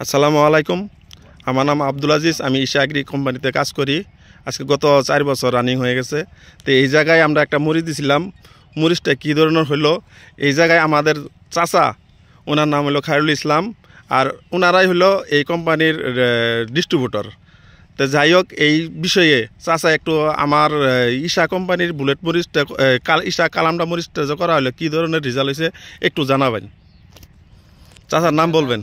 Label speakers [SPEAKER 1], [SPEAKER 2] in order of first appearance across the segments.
[SPEAKER 1] আসসালামু আলাইকুম। আমার নাম আব্দুল আজিজ। আমি ঈশা এগ্রি কোম্পানিতে কাজ করি। আজকে গত 4 বছর রানিং হয়ে গেছে। তো এই জায়গায় আমরা একটা মরিচ দিছিলাম। মরিচটা কী ধরনের হলো, এই জায়গায় আমাদের চাচা, ওনার নাম হলো খায়রুল ইসলাম, আর ওনারাই হলো এই কোম্পানির ডিস্ট্রিবিউটর। তো যাই হোক, এই বিষয়ে চাচা একটু আমার ঈশা কোম্পানির বুলেট মরিচটা, ঈশা কালামটা মরিচটা যে করা হলো, কী ধরনের রেজাল্ট হয়েছে একটু জানাবেন। চাচার নাম বলবেন।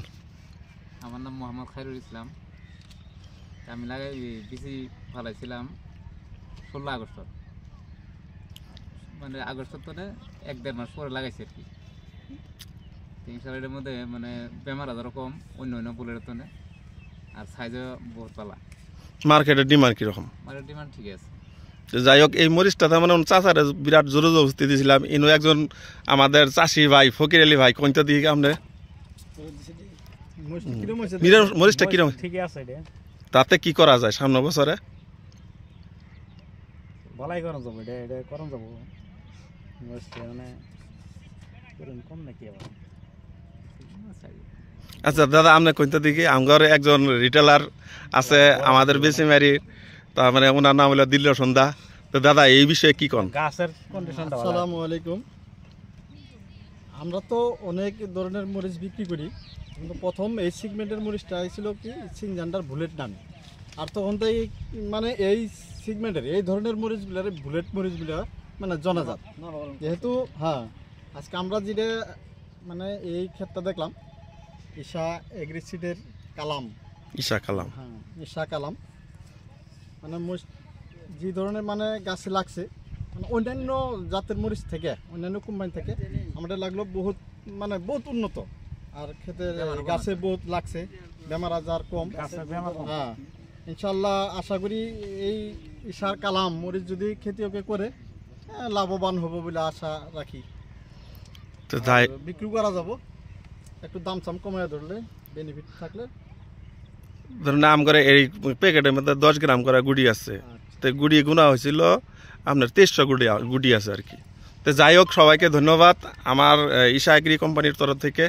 [SPEAKER 2] আমার নাম মোহাম্মদ খায়রুল ইসলাম। আমি বিসি ফালাইছিলাম 16 আগস্ট, মানে আগস্ট তো 1-1.5 মাস পরে লাগাইছি আর কি। ইনশাল্লাহ এর মধ্যে মানে বেমার আজারও কম অন্য বুলের তো, আর সাইজও বহুত পালা।
[SPEAKER 1] মার্কেটের ডিমান্ড কীরকম?
[SPEAKER 2] মার্কেট ডিমান্ড ঠিক আছে।
[SPEAKER 1] যাই হোক, এই মরিচটা তেমন চাচারে বিরাট জোরে জবস্তি দিয়েছিলাম। ইনু একজন আমাদের চাষি ভাই ফকির আলী ভাই কোনটা দিয়ে আমরা মরিচটা কিরকম, তাতে কি করা যায় সামনে বছরে?
[SPEAKER 3] বলাই করন যাব, এটা করন যাব মানে কম নাকি আবার।
[SPEAKER 1] আচ্ছা দাদা, আপনি কোনটা দিকে? আমার একজন রিটেলার আছে আমাদের বেশিমারি, তার মানে ওনার নাম হলো দিল্য সন্ধ্যা। তো দাদা, এই বিষয়ে কি কোন?
[SPEAKER 3] গাছের কন্ডিশনটা।
[SPEAKER 4] আসসালামু আলাইকুম। আমরা তো অনেক ধরনের মরিচ বিক্রি করি, কিন্তু প্রথম এই সিগমেন্টের মরিচটা ছিল কি সিংজান্ডার বুলেট নামে। আর তখন তো মানে এই সিগমেন্টের এই ধরনের মরিচগুলার বুলেট মরিচগুলা মানে জনাজাত। যেহেতু আজকে আমরা যেটা মানে এই ক্ষেত্রে দেখলাম ঈশা এগ্রিসিডের কালাম,
[SPEAKER 1] ঈশা কালাম,
[SPEAKER 4] ঈশা কালাম মানে যে ধরনের মানে গাছে লাগছে, মানে অন্যান্য জাতের মরিচ থেকে, অন্যান্য কোম্পানি থেকে আমাদের লাগলো বহুত মানে বহুত উন্নত। আর খেতে গাছে বহুত লাগছে, বেমার আজার কম। ইনশাল্লাহ আশা করি এই ঈশার কালাম মরিচ যদি খেতিওকে করে লাভবান হবো বলে আশা রাখি।
[SPEAKER 1] তো তাই
[SPEAKER 4] বিক্রি করা যাব, একটু দাম চাম কমায় ধরলে বেনিফিট থাকলে।
[SPEAKER 1] ধরুন আম করে এই প্যাকেটের মধ্যে 10 গ্রাম করে গুড়ি আছে। তো গুড়ি গুণা হয়েছিল আপনার 2300 গুড়ি আছে আর কি। তো যাই হোক, সবাইকে ধন্যবাদ আমার ঈশা এগ্রি কোম্পানির তরফ থেকে।